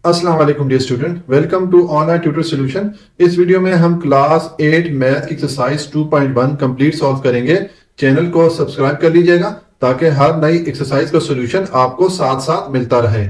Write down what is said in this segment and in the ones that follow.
अस्सलाम वालेकुम dear student, welcome to online tutor solution. इस वीडियो में हम क्लास 8 मैथ की एक्सरसाइज 2.1 कंप्लीट सॉल्व करेंगे। चैनल को सब्सक्राइब कर लीजिएगा ताकि हर नई एक्सरसाइज का सॉल्यूशन आपको साथ साथ मिलता रहे।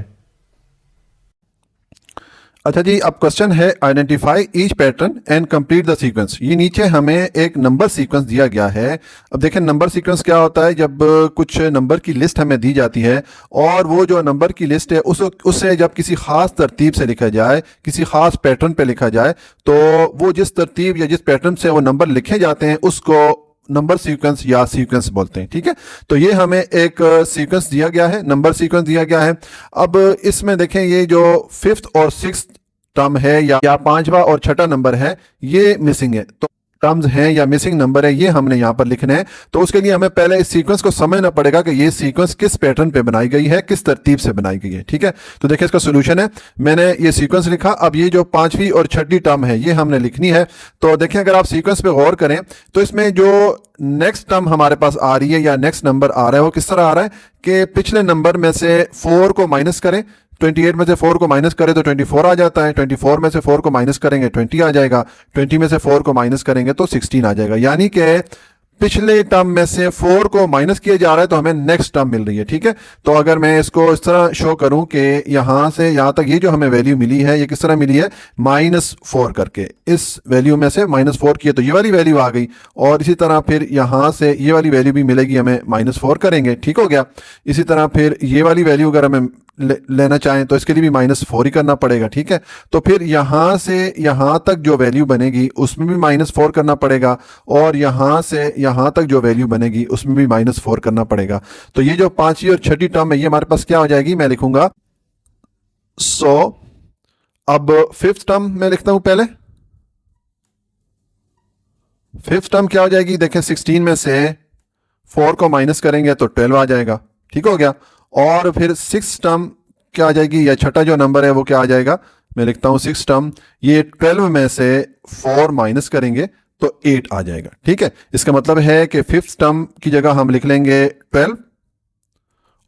अच्छा जी, अब क्वेश्चन है identify each pattern and complete the sequence. ये नीचे हमें एक नंबर सीक्वेंस दिया गया है। अब देखें नंबर सीक्वेंस क्या होता है। जब कुछ नंबर की लिस्ट हमें दी जाती है और वो जो नंबर की लिस्ट है उससे जब किसी खास तरतीब से लिखा जाए, किसी खास पैटर्न पे लिखा जाए, तो वो जिस तरतीब या जिस पैटर्न से वो नंबर लिखे जाते हैं उसको नंबर सीक्वेंस या सीक्वेंस बोलते हैं। ठीक है, तो ये हमें एक सीक्वेंस दिया गया है, नंबर सीक्वेंस दिया गया है। अब इसमें देखें ये जो फिफ्थ और सिक्स्थ टर्म है या पांचवा और छठा नंबर है ये मिसिंग है, तो टर्म्स हैं या मिसिंग नंबर है ये हमने यहाँ पर लिखने हैं। तो उसके लिए हमें पहले इस सीक्वेंस को समझना पड़ेगा कि ये सीक्वेंस किस पैटर्न पे बनाई गई है, किस तरतीब से बनाई गई है। ठीक है, तो देखिए इसका सोल्यूशन है, मैंने ये सीक्वेंस लिखा। अब ये जो पांचवी और छठी टर्म है ये हमने लिखनी है। तो देखिए अगर आप सीक्वेंस पे गौर करें तो इसमें जो नेक्स्ट टर्म हमारे पास आ रही है या नेक्स्ट नंबर आ रहा है वो किस तरह आ रहा है कि पिछले नंबर में से 4 को माइनस करें, 28 में से 4 को माइनस करें तो 24 आ जाता है, 24 में से 4 को माइनस करेंगे 20 आ जाएगा, 20 में से 4 को माइनस करेंगे तो 16 आ जाएगा। यानी कि पिछले टर्म में से 4 को माइनस किया जा रहा है तो हमें नेक्स्ट टर्म मिल रही है। ठीक है, तो अगर मैं इसको इस तरह शो करूं कि यहां से यहां तक ये जो हमें वैल्यू मिली है ये किस तरह मिली है, -4 करके, इस वैल्यू में से -4 किए तो ये वाली वैल्यू आ गई, और इसी तरह फिर यहां से ये वाली वैल्यू भी मिलेगी, हमें -4 करेंगे। ठीक हो गया। इसी तरह फिर ये वाली वैल्यू अगर हमें लेना चाहें तो इसके लिए भी -4 ही करना पड़ेगा। ठीक है, तो फिर यहां से यहां तक जो वैल्यू बनेगी उसमें भी -4 करना पड़ेगा, और यहां से यहां तक जो वैल्यू बनेगी उसमें भी -4 करना पड़ेगा। तो ये जो पांचवी और छठी टर्म है ये हमारे पास क्या हो जाएगी, मैं लिखूंगा 100। अब फिफ्थ टर्म मैं लिखता हूं पहले। फिफ्थ टर्म क्या हो जाएगी, देखें 16 में से 4 को माइनस करेंगे तो 12 आ जाएगा। ठीक हो गया। और फिर सिक्स टर्म क्या आ जाएगी, या छठा जो नंबर है वो क्या आ जाएगा, मैं लिखता हूं सिक्स टर्म, ये 12 में से 4 माइनस करेंगे तो 8 आ जाएगा। ठीक है, इसका मतलब है कि फिफ्थ टर्म की जगह हम लिख लेंगे 12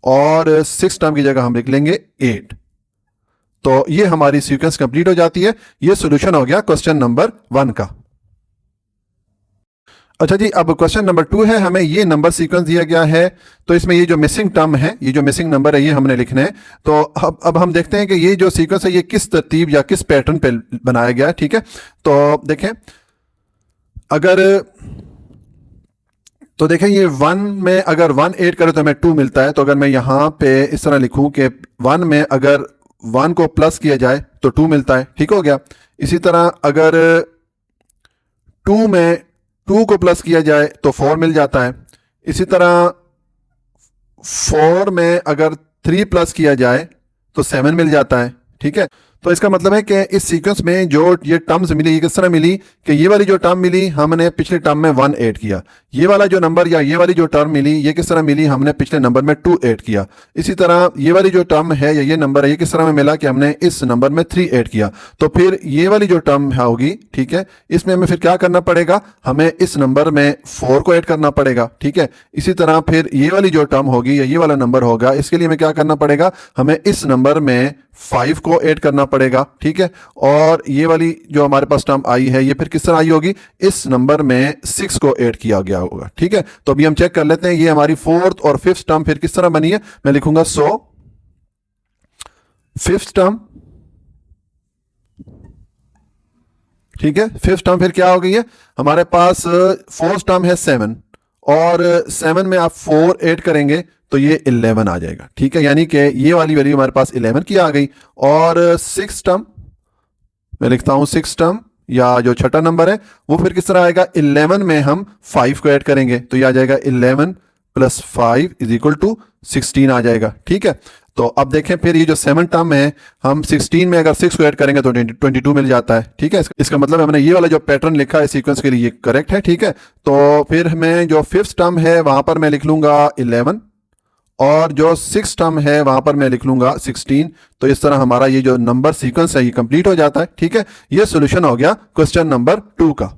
और सिक्स टर्म की जगह हम लिख लेंगे 8। तो ये हमारी सीक्वेंस कंप्लीट हो जाती है। ये सॉल्यूशन हो गया क्वेश्चन नंबर 1 का। अच्छा जी, अब क्वेश्चन नंबर 2 है, हमें ये नंबर सीक्वेंस दिया गया है। तो इसमें ये जो मिसिंग टर्म है, ये जो मिसिंग नंबर है ये हमने लिखने हैं। तो अब हम देखते हैं कि ये जो सीक्वेंस है ये किस तरतीब या किस पैटर्न पे बनाया गया है। ठीक है, तो देखें अगर तो देखें ये 1 में अगर 1 ऐड करें तो हमें 2 मिलता है। तो अगर मैं यहाँ पे इस तरह लिखूं कि 1 में अगर 1 को प्लस किया जाए तो 2 मिलता है। ठीक हो गया। इसी तरह अगर 2 में 2 को प्लस किया जाए तो 4 मिल जाता है। इसी तरह 4 में अगर 3 प्लस किया जाए तो 7 मिल जाता है। ठीक है, तो इसका मतलब है कि इस सीक्वेंस में जो ये टर्म्स मिली ये किस तरह मिली कि ये वाली जो टर्म मिली हमने पिछले टर्म में 1 ऐड किया, ये वाला जो नंबर या ये वाली जो टर्म मिली ये किस तरह मिली, हमने पिछले नंबर में 2 ऐड किया। इसी तरह ये वाली जो टर्म है या ये नंबर है ये किस तरह में मिला कि हमने इस नंबर में 3 ऐड किया। तो फिर ये वाली जो टर्म होगी, ठीक है, इसमें हमें फिर क्या करना पड़ेगा, हमें इस नंबर में 4 को ऐड करना पड़ेगा। ठीक है, इसी तरह फिर ये वाली जो टर्म होगी या ये वाला नंबर होगा इसके लिए हमें क्या करना पड़ेगा, हमें इस नंबर में 5 को ऐड करना पड़ेगा। ठीक है, और ये वाली जो हमारे पास टर्म आई है ये फिर किस तरह आई होगी, इस नंबर में 6 को ऐड किया गया होगा। ठीक है, तो अभी हम चेक कर लेते हैं ये हमारी फोर्थ और फिफ्थ टर्म फिर किस तरह बनी है। मैं लिखूंगा 100 फिफ्थ टर्म। ठीक है, फिफ्थ टर्म फिर क्या हो गई है, हमारे पास फोर्थ टर्म है 7, और 7 में आप 4 ऐड करेंगे तो ये 11 आ जाएगा। ठीक है, यानी कि ये वाली वैल्यू हमारे पास 11 की आ गई। और सिक्स टर्म मैं लिखता हूं, सिक्स टर्म या जो छठा नंबर है वो फिर किस तरह आएगा, 11 में हम 5 को ऐड करेंगे तो ये आ जाएगा 11 + 5 = 16 आ जाएगा। ठीक है, तो अब देखें फिर ये जो 7 टर्म है हम 16 में अगर 6 को ऐड करेंगे तो 22 मिल जाता है। ठीक है, इसका मतलब हमने ये वाला जो पैटर्न लिखा है सीक्वेंस के लिए ये करेक्ट है। ठीक है, तो फिर मैं जो फिफ्थ टर्म है वहां पर मैं लिख लूंगा 11, और जो सिक्स टर्म है वहां पर मैं लिख लूंगा 16। तो इस तरह हमारा ये जो नंबर सीक्वेंस है ये कंप्लीट हो जाता है। ठीक है, ये सॉल्यूशन हो गया क्वेश्चन नंबर 2 का।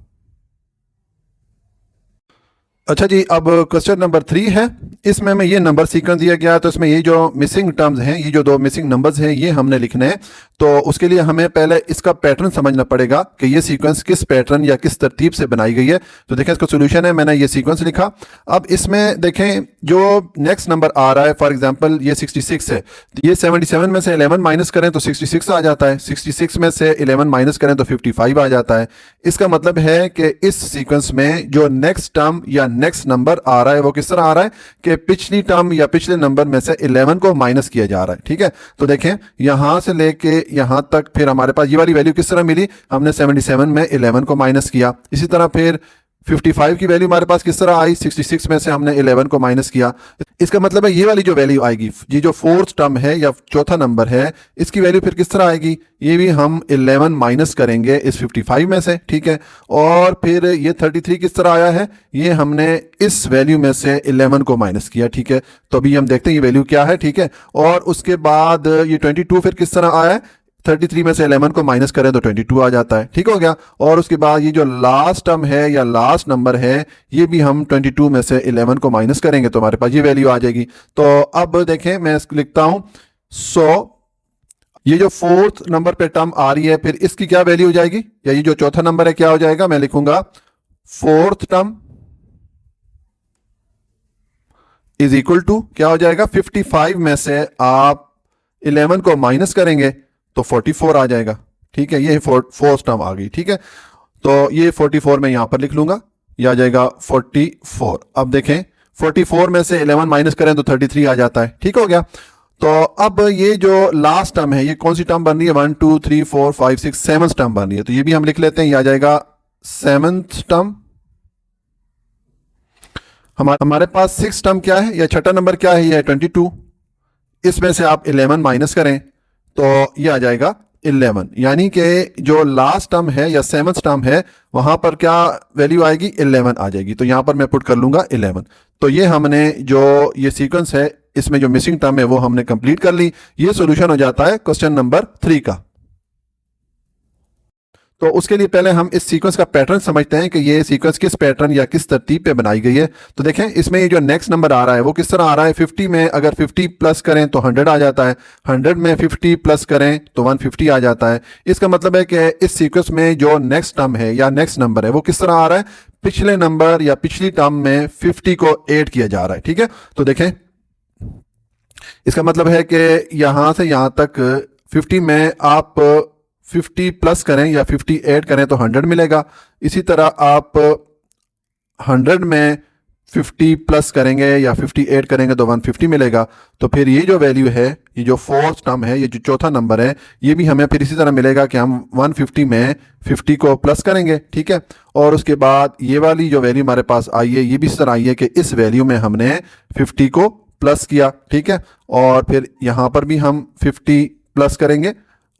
अच्छा जी, अब क्वेश्चन नंबर 3 है, इसमें हमें ये नंबर सीक्वेंस दिया गया है। तो इसमें ये जो मिसिंग टर्म्स हैं, ये जो 2 मिसिंग नंबर्स हैं ये हमने लिखने हैं। तो उसके लिए हमें पहले इसका पैटर्न समझना पड़ेगा कि ये सीक्वेंस किस पैटर्न या किस तरतीब से बनाई गई है। तो देखें इसका सोल्यूशन है, मैंने ये सीक्वेंस लिखा। अब इसमें देखें जो नेक्स्ट नंबर आ रहा है, फॉर एग्जांपल ये 66 है, तो ये 77 में से 11 माइनस करें तो 66 आ जाता है, 66 में से 11 माइनस करें तो 55 आ जाता है। इसका मतलब है कि इस सीक्वेंस में जो नेक्स्ट टर्म या नेक्स्ट नंबर आ रहा है वो किस तरह आ रहा है कि पिछली टर्म या पिछले नंबर में से 11 को माइनस किया जा रहा है। ठीक है, तो देखें यहां से लेके यहां तक फिर हमारे पास ये वाली वैल्यू किस तरह मिली, हमने 77 में 11 को माइनस किया। इसी तरह फिर 55 की वैल्यू हमारे पास किस तरह आई, 66 में से हमने 11 को माइनस किया। इसका मतलब है ये वाली जो वैल्यू आएगी, ये जो फोर्थ टर्म है या चौथा नंबर है, इसकी वैल्यू फिर किस तरह आएगी, ये भी हम 11 माइनस करेंगे इस 55 में से। ठीक है, और फिर ये 33 किस तरह आया है, ये हमने इस वैल्यू में से 11 को माइनस किया। ठीक है, तो अभी हम देखते हैं ये वैल्यू क्या है। ठीक है, और उसके बाद ये 22 फिर किस तरह आया है, 33 में से 11 को माइनस करें तो 22 आ जाता है। ठीक हो गया, और उसके बाद ये जो लास्ट टर्म है या लास्ट नंबर है, ये भी हम 22 में से 11 को माइनस करेंगे तो हमारे पास ये वैल्यू आ जाएगी। तो अब देखें मैं इसको लिखता हूं 100, ये जो फोर्थ नंबर पे टर्म आ रही है फिर इसकी क्या वैल्यू हो जाएगी, या ये जो चौथा नंबर है क्या हो जाएगा, मैं लिखूंगा fourth term is equal to क्या हो जाएगा, 55 में से आप 11 को माइनस करेंगे तो 44 आ जाएगा। ठीक है, ये फोर्थ टर्म आ गई। ठीक है, तो ये 44 में यहां पर लिख लूंगा, यह आ जाएगा 44। अब देखें 44 में से 11 माइनस करें तो 33 आ जाता है। ठीक हो गया, तो अब ये जो लास्ट टर्म है ये कौन सी टर्म बन रही है, 1 2 3 4 5 6 7 टर्म बन रही है, तो ये भी हम लिख लेते हैं, ये आ जाएगा 7th टर्म। हमारे पास 6 टर्म क्या है या छठा नंबर क्या है, ये है 22, इसमें से आप 11 माइनस करें तो ये आ जाएगा 11, यानी कि जो लास्ट टर्म है या 7th टर्म है वहां पर क्या वैल्यू आएगी, 11 आ जाएगी। तो यहां पर मैं पुट कर लूंगा 11। तो ये हमने जो ये सीक्वेंस है इसमें जो मिसिंग टर्म है वो हमने कंप्लीट कर ली। ये सॉल्यूशन हो जाता है क्वेश्चन नंबर 3 का। तो उसके लिए पहले हम इस सीक्वेंस का पैटर्न समझते हैं कि ये सीक्वेंस किस पैटर्न या किस तरतीब पे बनाई गई है। तो देखें इसमें ये जो नेक्स्ट नंबर आ रहा है वो किस तरह आ रहा है, 50 में अगर 50 प्लस करें तो 100 आ जाता है, 100 में 50 प्लस करें तो 150 आ जाता है। इसका मतलब है कि इस सीक्वेंस में जो नेक्स्ट टर्म है या नेक्स्ट नंबर है वो किस तरह आ रहा है, पिछले नंबर या पिछली टर्म में 50 को ऐड किया जा रहा है। ठीक है, तो देखें इसका मतलब है कि यहां से यहां तक 50 में आप 50 प्लस करें या 50 ऐड करें तो 100 मिलेगा। इसी तरह आप 100 में 50 प्लस करेंगे या 50 ऐड करेंगे तो 150 मिलेगा। तो फिर ये जो वैल्यू है, ये जो फोर्थ टर्म है, ये जो चौथा नंबर है, ये भी हमें फिर इसी तरह मिलेगा कि हम 150 में 50 को प्लस करेंगे। ठीक है, और उसके बाद ये वाली जो वैल्यू हमारे पास आई है ये भी इस तरह आई है कि इस वैल्यू में हमने 50 को प्लस किया। ठीक है, और फिर यहाँ पर भी हम 50 प्लस करेंगे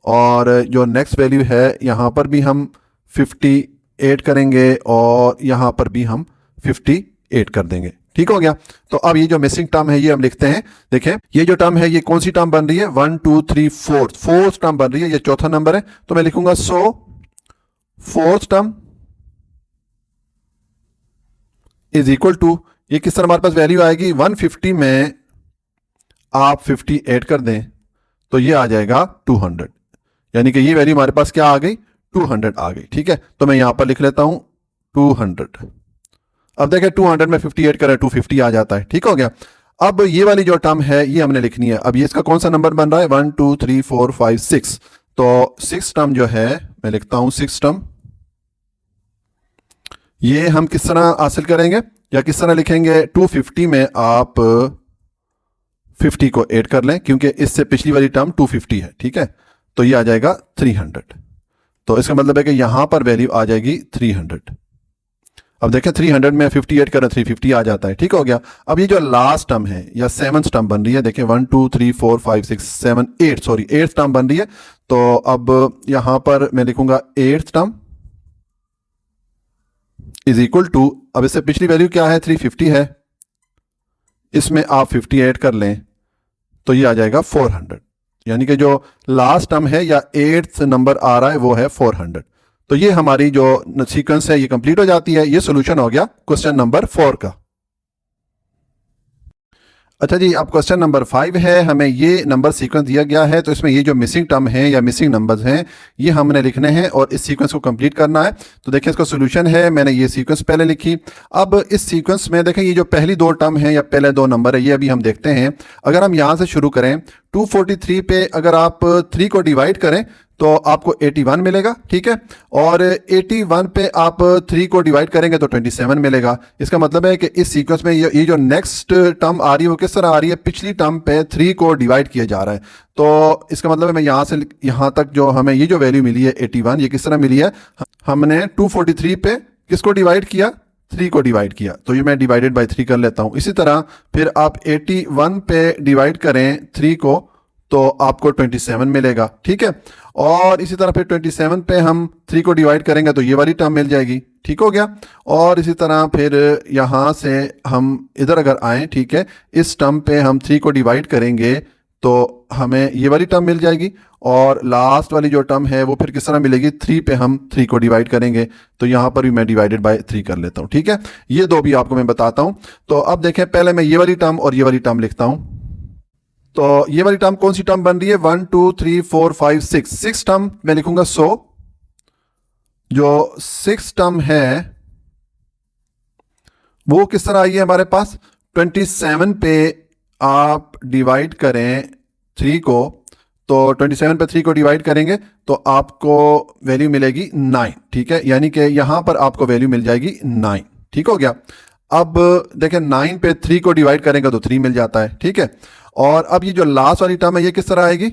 और जो नेक्स्ट वैल्यू है यहाँ पर भी हम 50 ऐड करेंगे और यहाँ पर भी हम 50 ऐड कर देंगे। ठीक हो गया, तो अब ये जो मिसिंग टर्म है ये हम लिखते हैं। देखें ये जो टर्म है ये कौन सी टर्म बन रही है, 1 2 3 4 फोर्थ टर्म बन रही है, ये चौथा नंबर है। तो मैं लिखूंगा 100 fourth term is equal to, ये किस तरह हमारे पास वैल्यू आएगी, 150 में आप 50 ऐड कर दें तो ये आ जाएगा 200, यानी कि ये वैल्यू हमारे पास क्या आ गई, 200 आ गई। ठीक है, तो मैं यहां पर लिख लेता हूं 200। अब देखें 200 में 50 ऐड करें 250 आ जाता है। ठीक हो गया, अब ये वाली जो टर्म है ये हमने लिखनी है। अब ये इसका कौन सा नंबर बन रहा है, 1 2 3 4 5 6, तो 6 टर्म जो है मैं लिखता हूं 6 टर्म। ये हम किस तरह हासिल करेंगे या किस तरह लिखेंगे, 250 में आप 50 को ऐड कर लें क्योंकि इससे पिछली वाली टर्म 250 है। ठीक है, तो ये आ जाएगा 300। तो इसका मतलब है कि यहां पर वैल्यू आ जाएगी 300। अब देखें 300 में 50 ऐड करें 350 आ जाता है। ठीक हो गया, अब ये जो लास्ट टर्म है या 7th टर्म बन रही है, देखें 1 2 3 4 5 6 7 8 सॉरी 8th टर्म बन रही है। तो अब यहां पर मैं लिखूंगा 8th term is equal to, अब इससे पिछली वैल्यू क्या है, 350 है, इसमें आप 50 ऐड कर लें तो ये आ जाएगा 400, यानी कि जो लास्ट टर्म है या 8th नंबर आ रहा है वो है 400। तो ये हमारी जो सीक्वेंस है ये कंप्लीट हो जाती है। ये सॉल्यूशन हो गया क्वेश्चन नंबर 4 का। अच्छा जी, अब क्वेश्चन नंबर 5 है, हमें ये नंबर सीक्वेंस दिया गया है, तो इसमें ये जो मिसिंग टर्म है या मिसिंग नंबर्स हैं ये हमने लिखने हैं और इस सीक्वेंस को कंप्लीट करना है। तो देखिए इसका सोल्यूशन है, मैंने ये सीक्वेंस पहले लिखी। अब इस सीक्वेंस में देखें ये जो पहली दो टर्म है या पहले दो नंबर है ये अभी हम देखते हैं। अगर हम यहाँ से शुरू करें 243 पे अगर आप 3 को डिवाइड करें तो आपको 81 मिलेगा, ठीक है। और 81 पे आप 3 को डिवाइड करेंगे तो 27 मिलेगा। इसका मतलब है कि इस सीक्वेंस में ये जो नेक्स्ट टर्म आ रही है वो किस तरह आ रही है, पिछली टर्म पे 3 को डिवाइड किया जा रहा है। तो इसका मतलब है मैं यहाँ से यहाँ तक जो हमें ये जो वैल्यू मिली है 81, ये किस तरह मिली है, हमने 243 पे किसको डिवाइड किया, 3 को डिवाइड किया, तो ये मैं डिवाइडेड बाई 3 कर लेता हूँ। इसी तरह फिर आप 81 पे डिवाइड करें 3 को तो आपको 27 मिलेगा, ठीक है। और इसी तरह फिर 27 पे हम 3 को डिवाइड करेंगे तो ये वाली टर्म मिल जाएगी, ठीक हो गया। और इसी तरह फिर यहाँ से हम इधर अगर आए, ठीक है, इस टर्म पे हम 3 को डिवाइड करेंगे तो हमें ये वाली टर्म मिल जाएगी। और लास्ट वाली जो टर्म है वो फिर किस तरह मिलेगी, 3 पे हम 3 को डिवाइड करेंगे तो यहाँ पर भी मैं डिवाइडेड बाय 3 कर लेता हूँ, ठीक है। ये दो भी आपको मैं बताता हूँ। तो अब देखें पहले मैं ये वाली टर्म और ये वाली टर्म लिखता हूँ। तो ये वाली टर्म कौन सी टर्म बन रही है, 1 2 3 4 5 6 टर्म मैं लिखूंगा। सो जो 6 टर्म है वो किस तरह आई है हमारे पास, 27 पे आप डिवाइड करें 3 को तो 27 पे 3 को डिवाइड करेंगे तो आपको वैल्यू मिलेगी 9, ठीक है। यानी कि यहां पर आपको वैल्यू मिल जाएगी 9, ठीक हो गया। अब देखें 9 पे 3 को डिवाइड करेंगे तो 3 मिल जाता है, ठीक है। और अब ये जो लास्ट वाली टर्म है ये किस तरह आएगी,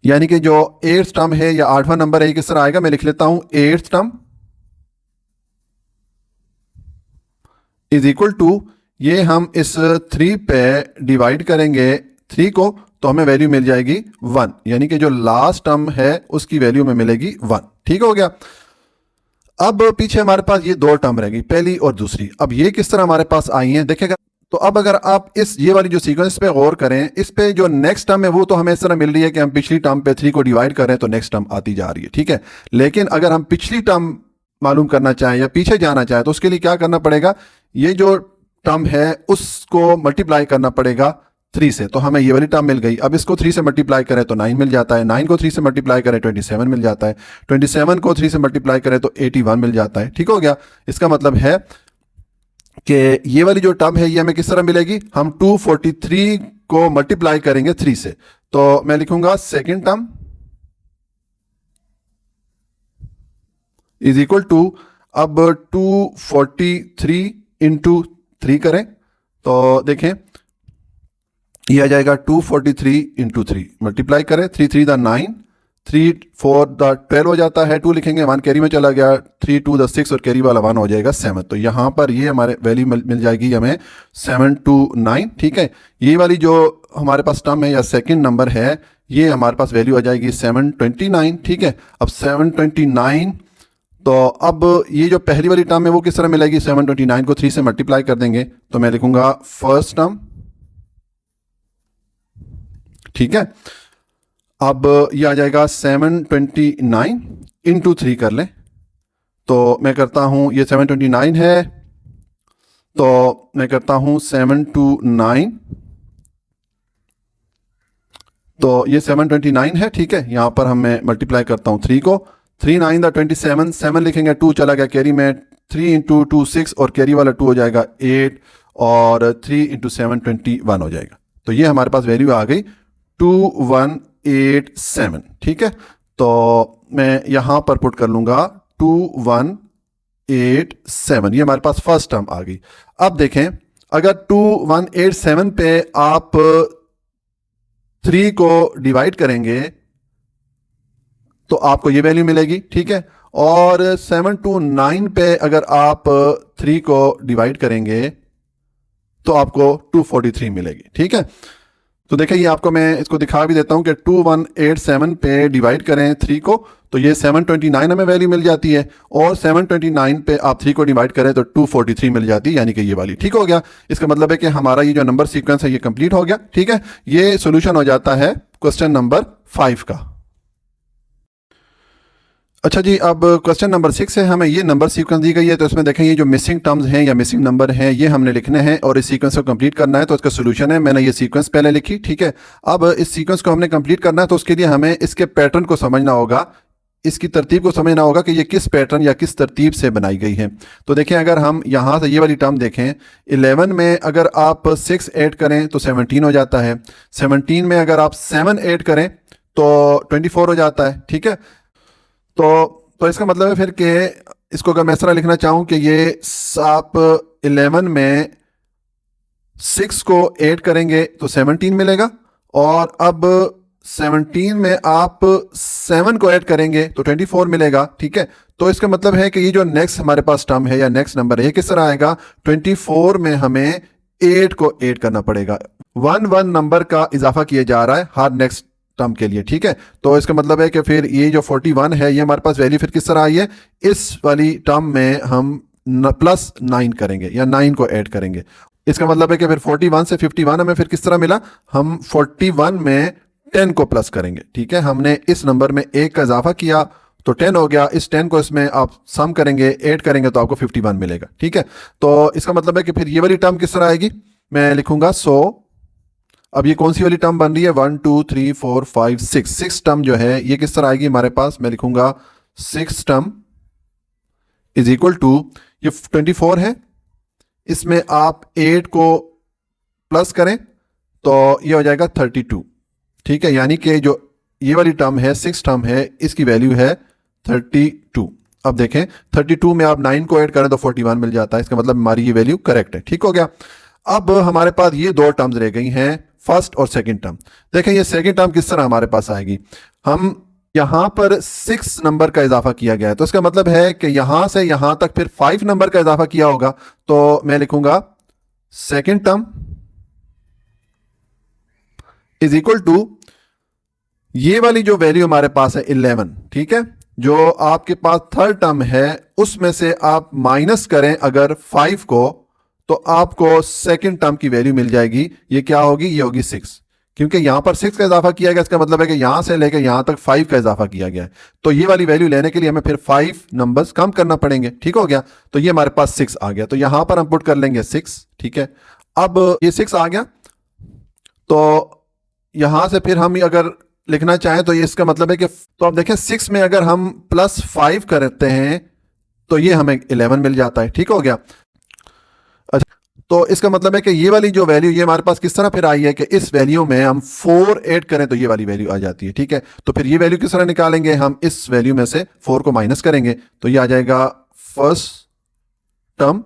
यानी कि जो 8th टर्म है या 8वां नंबर है ये किस तरह आएगा, मैं लिख लेता हूं 8th term is equal to, ये हम इस 3 पे डिवाइड करेंगे 3 को तो हमें वैल्यू मिल जाएगी 1, यानी कि जो लास्ट टर्म है उसकी वैल्यू में मिलेगी 1, ठीक हो गया। अब पीछे हमारे पास ये दो टर्म रहेगी, पहली और दूसरी। अब ये किस तरह हमारे पास आई हैं देखेगा। तो अब अगर आप इस ये वाली जो सीक्वेंस पे गौर करें, इस पे जो नेक्स्ट टर्म है वो तो हमें इस तरह मिल रही है कि हम पिछली टर्म पे 3 को डिवाइड कर रहे हैं तो नेक्स्ट टर्म आती जा रही है, ठीक है। लेकिन अगर हम पिछली टर्म मालूम करना चाहें या पीछे जाना चाहें तो उसके लिए क्या करना पड़ेगा, ये जो टर्म है उसको मल्टीप्लाई करना पड़ेगा 3 से, तो हमें ये वाली टर्म मिल गई। अब इसको 3 से मल्टीप्लाई करें तो 9 मिल जाता है, 9 को 3 से मल्टीप्लाई करें 27 मिल जाता है, 27 को 3 से मल्टीप्लाई करें तो 81 मिल जाता है, ठीक हो गया। इसका मतलब है कि ये वाली जो टर्म है ये हमें किस तरह मिलेगी, हम 243 को मल्टीप्लाई करेंगे 3 से, तो मैं लिखूंगा second term is equal to, अब 243 इंटू 3 करें तो देखें ये आ जाएगा 243 इंटू 3, मल्टीप्लाई करें 3 3 द 9, 3 4 द 12 हो जाता है, 2 लिखेंगे 1 कैरी में चला गया, 3 2 द 6 और कैरी वाला 1 हो जाएगा 7। तो यहाँ पर ये हमारे वैल्यू मिल जाएगी हमें 729, ठीक है। ये वाली जो हमारे पास टर्म है या सेकंड नंबर है ये हमारे पास वैल्यू आ जाएगी 729, ठीक है। अब 729, तो अब ये जो पहली वाली टर्म है वो किस तरह मिलेगी, 729 को 3 से मल्टीप्लाई कर देंगे तो मैं लिखूंगा फर्स्ट टर्म, ठीक है। अब ये आ जाएगा 729 इंटू 3 कर लें तो मैं करता हूं, ये 729 है तो मैं करता हूं 729, तो ये 729 है, ठीक है। यहां पर मैं मल्टीप्लाई करता हूं 3 को, 3 9 द 27, 7 लिखेंगे, 2 चला गया कैरी में, 3 इंटू 2 6 और कैरी वाला 2 हो जाएगा 8 और 3 इंटू 7 21 हो जाएगा। तो ये हमारे पास वैल्यू आ गई 2187, ठीक है। तो मैं यहां पर पुट कर लूंगा 2187, ये हमारे पास फर्स्ट टर्म आ गई। अब देखें अगर 2187 पे आप 3 को डिवाइड करेंगे तो आपको ये वैल्यू मिलेगी, ठीक है। और 729 पे अगर आप 3 को डिवाइड करेंगे तो आपको 243 मिलेगी, ठीक है। तो देखिए ये आपको मैं इसको दिखा भी देता हूं कि 2187 पे डिवाइड करें 3 को तो ये 729 हमें वैल्यू मिल जाती है, और 729 पे आप 3 को डिवाइड करें तो 243 मिल जाती है, यानी कि ये वाली, ठीक हो गया। इसका मतलब है कि हमारा ये जो नंबर सीक्वेंस है ये कंप्लीट हो गया, ठीक है। ये सोल्यूशन हो जाता है क्वेश्चन नंबर 5 का। अच्छा जी, अब क्वेश्चन नंबर 6 है, हमें ये नंबर सीक्वेंस दी गई है। तो इसमें देखें ये जो मिसिंग टर्म्स हैं या मिसिंग नंबर हैं ये हमने लिखने हैं और इस सीक्वेंस को कंप्लीट करना है। तो इसका सोल्यूशन है, मैंने ये सीक्वेंस पहले लिखी, ठीक है। अब इस सीक्वेंस को हमने कंप्लीट करना है तो उसके लिए हमें इसके पैटर्न को समझना होगा, इसकी तरतीब को समझना होगा कि ये किस पैटर्न या किस तरतीब से बनाई गई है। तो देखें, अगर हम यहाँ से ये वाली टर्म देखें, 11 में अगर आप 6 ऐड करें तो 17 हो जाता है। 17 में अगर आप 7 ऐड करें तो 24 हो जाता है, ठीक है। तो इसका मतलब है फिर कि इसको अगर मैं इस तरह लिखना चाहूँ कि ये आप 11 में 6 को ऐड करेंगे तो 17 मिलेगा, और अब 17 में आप 7 को ऐड करेंगे तो 24 मिलेगा, ठीक है। तो इसका मतलब है कि ये जो नेक्स्ट हमारे पास टर्म है या नेक्स्ट नंबर है, ये किस तरह आएगा, 24 में हमें 8 को ऐड करना पड़ेगा। 1 नंबर का इजाफा किया जा रहा है हर नेक्स्ट टर्म के लिए, ठीक है। तो इसका मतलब है कि फिर ये जो 41 है ये हमारे पास वैल्यू फिर किस तरह आई है, इस वाली टर्म में हम +9 करेंगे या 9 को ऐड करेंगे। इसका मतलब है कि फिर 41 से 51 हमें फिर किस तरह मिला, हम 41 में 10 को प्लस करेंगे, ठीक है। हमने इस नंबर में 1 का इजाफा किया तो 10 हो गया, इस 10 को इसमें आप सम करेंगे, ऐड करेंगे तो आपको 51 मिलेगा, ठीक है। तो इसका मतलब है कि फिर ये वाली टर्म किस तरह आएगी, मैं लिखूंगा 100। अब ये कौन सी वाली टर्म बन रही है, 1 2 3 4 5 6 टर्म जो है ये किस तरह आएगी हमारे पास, मैं लिखूंगा 6 टर्म इज इक्वल टू, ये 24 है, इसमें आप 8 को प्लस करें तो ये हो जाएगा 32, ठीक है। यानी कि जो ये वाली टर्म है 6 टर्म है इसकी वैल्यू है 32। अब देखें 32 में आप 9 को ऐड करें तो 41 मिल जाता है, इसका मतलब हमारी ये वैल्यू करेक्ट है, ठीक हो गया। अब हमारे पास ये दो टर्म्स रह गई हैं, फर्स्ट और सेकंड टर्म। देखें ये सेकंड टर्म किस तरह हमारे पास आएगी, हम यहां पर 6 नंबर का इजाफा किया गया है तो इसका मतलब है कि यहां से यहां तक फिर 5 नंबर का इजाफा किया होगा। तो मैं लिखूंगा second term is equal to ये वाली जो वैल्यू हमारे पास है 11, ठीक है। जो आपके पास थर्ड टर्म है उसमें से आप माइनस करें अगर 5 को तो आपको सेकंड टर्म की वैल्यू मिल जाएगी। ये क्या होगी, ये होगी 6, क्योंकि यहां पर 6 का इजाफा किया गया, इसका मतलब है कि यहां से लेकर यहां तक 5 का इजाफा किया गया है। तो ये वाली वैल्यू लेने के लिए हमें फिर 5 नंबर्स कम करना पड़ेंगे, ठीक हो गया। तो ये हमारे पास 6 आ गया, तो यहां पर हम पुट कर लेंगे 6, ठीक है। अब ये 6 आ गया तो यहां से फिर हम अगर लिखना चाहें तो ये इसका मतलब है कि, तो आप देखें 6 में अगर हम +5 करते हैं तो ये हमें 11 मिल जाता है, ठीक हो गया। अच्छा, तो इसका मतलब है कि ये वाली जो वैल्यू ये हमारे पास किस तरह फिर आई है कि इस वैल्यू में हम 4 ऐड करें तो ये वाली वैल्यू आ जाती है, ठीक है। तो फिर ये वैल्यू किस तरह निकालेंगे, हम इस वैल्यू में से 4 को माइनस करेंगे तो ये आ जाएगा first term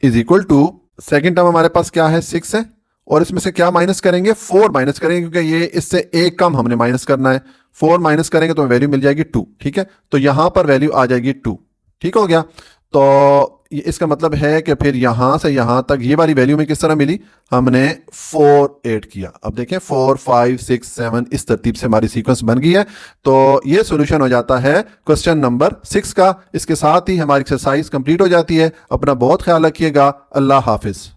is equal to, second term हमारे पास क्या है 6 है, और इसमें से क्या माइनस करेंगे, 4 माइनस करेंगे क्योंकि ये इससे एक कम हमने माइनस करना है। 4 माइनस करेंगे तो वैल्यू मिल जाएगी 2, ठीक है। तो यहां पर वैल्यू आ जाएगी 2, ठीक हो गया। तो इसका मतलब है कि फिर यहां से यहां तक ये वाली वैल्यू में किस तरह मिली, हमने 4 ऐड किया। अब देखें 4 5 6 7 इस तरतीब से हमारी सीक्वेंस बन गई है। तो ये सॉल्यूशन हो जाता है क्वेश्चन नंबर 6 का। इसके साथ ही हमारी एक्सरसाइज कंप्लीट हो जाती है। अपना बहुत ख्याल रखिएगा। अल्लाह हाफिज।